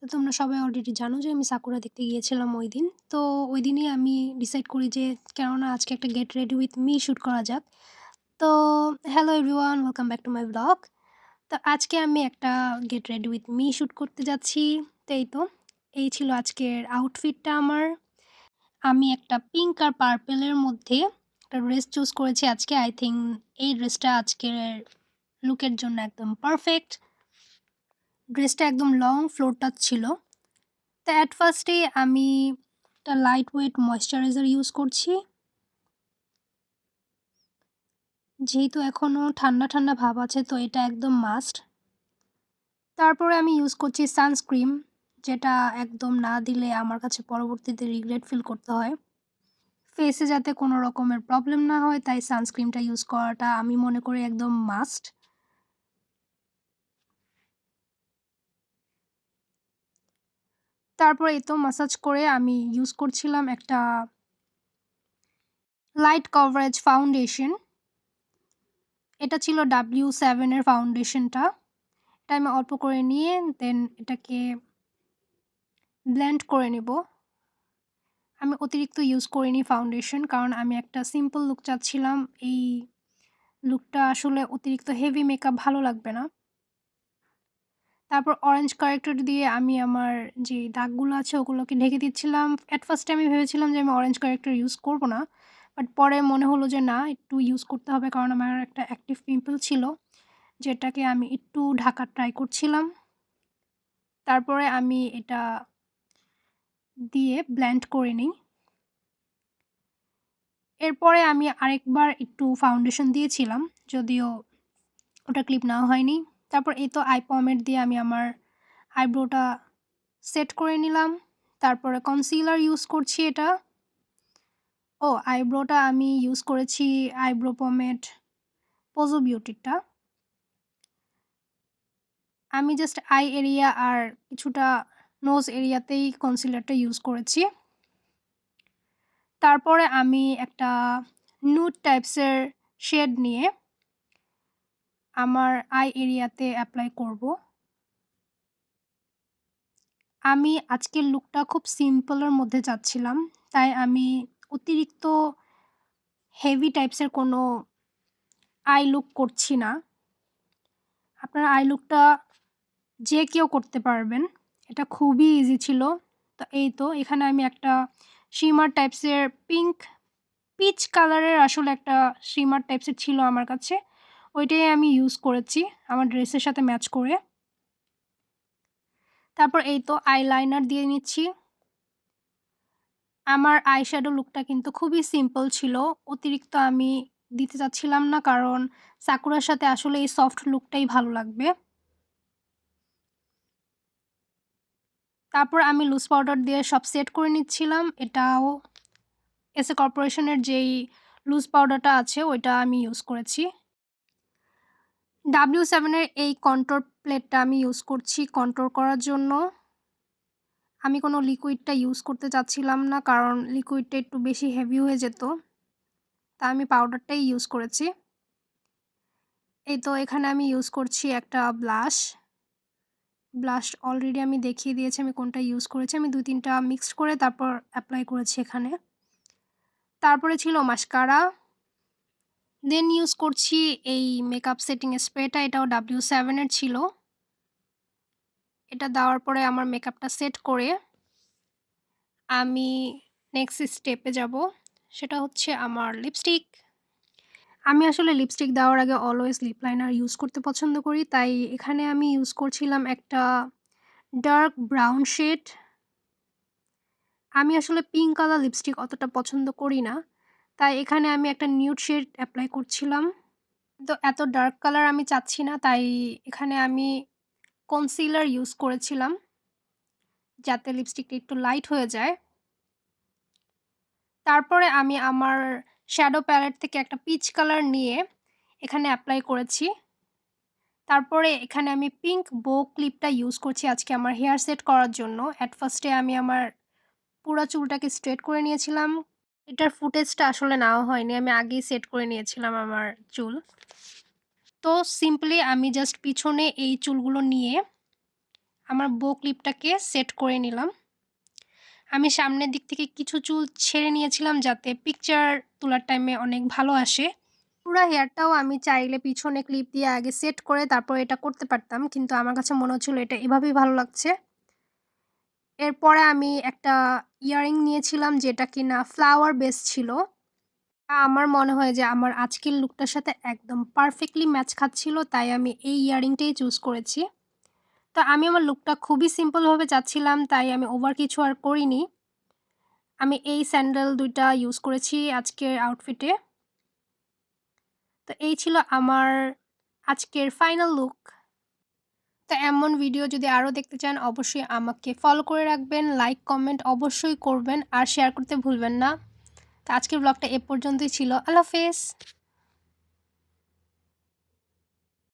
তো তোমরা সবাই অলরেডি জানো যে আমি সাকুরা দেখতে গিয়েছিলাম ঐদিন। তো ঐদিনই আমি ডিসাইড করি যে কেননা আজকে একটা get ready with me shoot করা যাক। তো hello everyone, welcome back to my blog. তো আজকে আমি একটা get ready with me shoot করতে যাচ্ছি। এই ছিল আজকের আউটফিটটা আমার। আমি একটা পিঙ্ক আর পার্পেলের মধ্যে একটা ড্রেস চুজ করেছি আজকে। আই থিঙ্ক এই ড্রেসটা আজকের লুকের জন্য একদম পারফেক্ট। ড্রেসটা একদম লং ফ্লোর টাচ ছিল। তো অ্যাট ফার্স্টেই আমি একটা লাইট ওয়েট ময়েশ্চারাইজার ইউজ করছি। যেহেতু এখনও ঠান্ডা ঠান্ডা ভাব আছে তো এটা একদম মাস্ট। তারপরে আমি ইউজ করছি সানস্ক্রিন, যেটা একদম না দিলে আমার কাছে পরবর্তীতে রিগ্রেট ফিল করতে হয়। ফেসে যাতে কোনো রকমের প্রবলেম না হয় তাই সানস্ক্রিনটা ইউজ করাটা আমি মনে করি একদম মাস্ট। তারপরে এই তো মাসাজ করে আমি ইউজ করছিলাম একটা লাইট কভারেজ ফাউন্ডেশন। এটা ছিল W7 এর ফাউন্ডেশনটা। এটা আমি অল্প করে নিয়ে দেন এটাকে ব্লেন্ড করে নেব। আমি অতিরিক্ত ইউজ করিনি ফাউন্ডেশন, কারণ আমি একটা সিম্পল লুক চাচ্ছিলাম। এই লুকটা আসলে অতিরিক্ত হেভি মেকআপ ভালো লাগবে না। তারপর অরেঞ্জ কারেক্টর দিয়ে আমি আমার যে দাগগুলো আছে ওগুলোকে ঢেকে দিচ্ছিলাম। অ্যাট ফার্স্টে আমি ভেবেছিলাম যে আমি অরেঞ্জ কারেক্টর ইউজ করব না, বাট পরে মনে হলো যে না, একটু ইউজ করতে হবে, কারণ আমার একটা অ্যাক্টিভ পিম্পল ছিল যেটাকে আমি একটু ঢাকার ট্রাই করছিলাম। তারপরে আমি এটা দিয়ে ব্লেন্ড করে নিই। এরপরে আমি আরেকবার একটু ফাউন্ডেশন দিয়েছিলাম, যদিও ওটা ক্লিপ নেওয়া হয়নি। তারপর এই তো আই পমেড দিয়ে আমি আমার আইব্রোটা সেট করে নিলাম। তারপরে কনসিলার ইউজ করছি এটা। আইব্রোটা আমি ইউজ করেছি আইব্রো পমেড পোজো বিউটিরটা। আমি জাস্ট আই এরিয়া আর কিছুটা নোজ এরিয়াতেই কনসিলারটা ইউজ করেছি। তারপরে আমি একটা নুড টাইপসের শেড নিয়ে আমার আই এরিয়াতে অ্যাপ্লাই করব। আমি আজকের লুকটা খুব সিম্পলের মধ্যে চাচ্ছিলাম, তাই আমি অতিরিক্ত হেভি টাইপসের কোনো আই লুক করছি না। আপনার আই লুকটা যে কেউ করতে পারবেন, এটা খুবই ইজি ছিল। তো এই তো এখানে আমি একটা শিমার টাইপসের পিচ কালারের আসলে একটা শিমার টাইপসের ছিল আমার কাছে, ওইটাই আমি ইউজ করেছি আমার ড্রেসের সাথে ম্যাচ করে। তারপর এই তো আইলাইনার দিয়ে নিচ্ছি। আমার আইশ্যাডো লুকটা কিন্তু খুবই সিম্পল ছিল, অতিরিক্ত আমি দিতে চাচ্ছিলাম না, কারণ সাকুরার সাথে আসলে এই সফট লুকটাই ভালো লাগবে। তারপর আমি লুজ পাউডার দিয়ে সব সেট করে নিচ্ছিলাম। এটাও এসএ কর্পোরেশনের যেই লুজ পাউডারটা আছে ওইটা আমি ইউজ করেছি। W7 এর এই কন্ট্রোর প্লেটটা আমি ইউজ করছি কন্ট্রোর করার জন্য। আমি কোনো লিকুইডটা ইউজ করতে চাচ্ছিলাম না, কারণ লিকুইডটা একটু বেশি হেভি হয়ে যেত, তা আমি পাউডারটাই ইউজ করেছি। এই তো এখানে আমি ইউজ করছি একটা ব্লাশ অলরেডি আমি দেখিয়ে দিয়েছি আমি কোনটা ইউজ করেছি। আমি 2-3টা মিক্সড করে তারপর অ্যাপ্লাই করেছি এখানে। তারপরে ছিল মাস্কারা, দেন ইউজ করছি এই মেকআপ সেটিং স্প্রেটা। এটাও W7 এর ছিল। এটা দেওয়ার পরে আমার মেকআপটা সেট করে আমি নেক্সট স্টেপে যাব, সেটা হচ্ছে আমার লিপস্টিক। আমি আসলে লিপস্টিক দেওয়ার আগে অলওয়েজ লিপ লাইনার ইউজ করতে পছন্দ করি, তাই এখানে আমি ইউজ করছিলাম একটা ডার্ক ব্রাউন শেড। আমি আসলে পিঙ্ক কালার লিপস্টিক অতটা পছন্দ করি না, তাই এখানে আমি একটা নিউড শেড অ্যাপ্লাই করছিলাম। তো এত ডার্ক কালার আমি চাচ্ছি না, তাই এখানে আমি কনসিলার ইউজ করেছিলাম যাতে লিপস্টিকটা একটু লাইট হয়ে যায়। তারপরে আমি আমার শ্যাডো প্যালেট থেকে একটা পিচ কালার নিয়ে এখানে অ্যাপ্লাই করেছি। তারপরে এখানে আমি পিঙ্ক বো ক্লিপটা ইউজ করছি আজকে আমার হেয়ার সেট করার জন্য। অ্যাট ফার্স্টে আমি আমার পুরা চুলটাকে স্ট্রেট করে নিয়েছিলাম। এটার ফুটেজটা আসলে নেওয়া হয়নি, আমি আগেই সেট করে নিয়েছিলাম আমার চুল। তো সিম্পলি আমি জাস্ট পিছনে এই চুলগুলো নিয়ে আমার বো ক্লিপটাকে সেট করে নিলাম। আমি সামনের দিক থেকে কিছু চুল ছেড়ে নিয়েছিলাম যাতে পিকচার তোলার টাইমে অনেক ভালো আসে। পুরা হেয়ারটাও আমি চাইলে পিছনে ক্লিপ দিয়ে আগে সেট করে তারপর এটা করতে পারতাম, কিন্তু আমার কাছে মনে হচ্ছিল এটা এভাবেই ভালো লাগছে। এরপরে আমি একটা ইয়ারিং নিয়েছিলাম যেটা কিনা ফ্লাওয়ার বেস ছিল। আমার মনে হয় যে আমার আজকের লুকটার সাথে একদম পারফেক্টলি ম্যাচ খাচ্ছিল, তাই আমি এই ইয়ারিংটাই চুজ করেছি। তো আমি আমার লুকটা খুবই সিম্পলভাবে চাচ্ছিলাম, তাই আমি ওভার কিছু আর করিনি। আমি এই স্যান্ডেল ২ টা ইউজ করেছি আজকের আউটফিটে। তো এই ছিল আমার আজকের ফাইনাল লুক। তো এমন ভিডিও যদি আরও দেখতে চান অবশ্যই আমাকে ফলো করে রাখবেন, লাইক, কমেন্ট অবশ্যই করবেন আর শেয়ার করতে ভুলবেন না। তো আজকের ব্লগটা এ পর্যন্তই ছিল। আল্লাহ হাফেজ।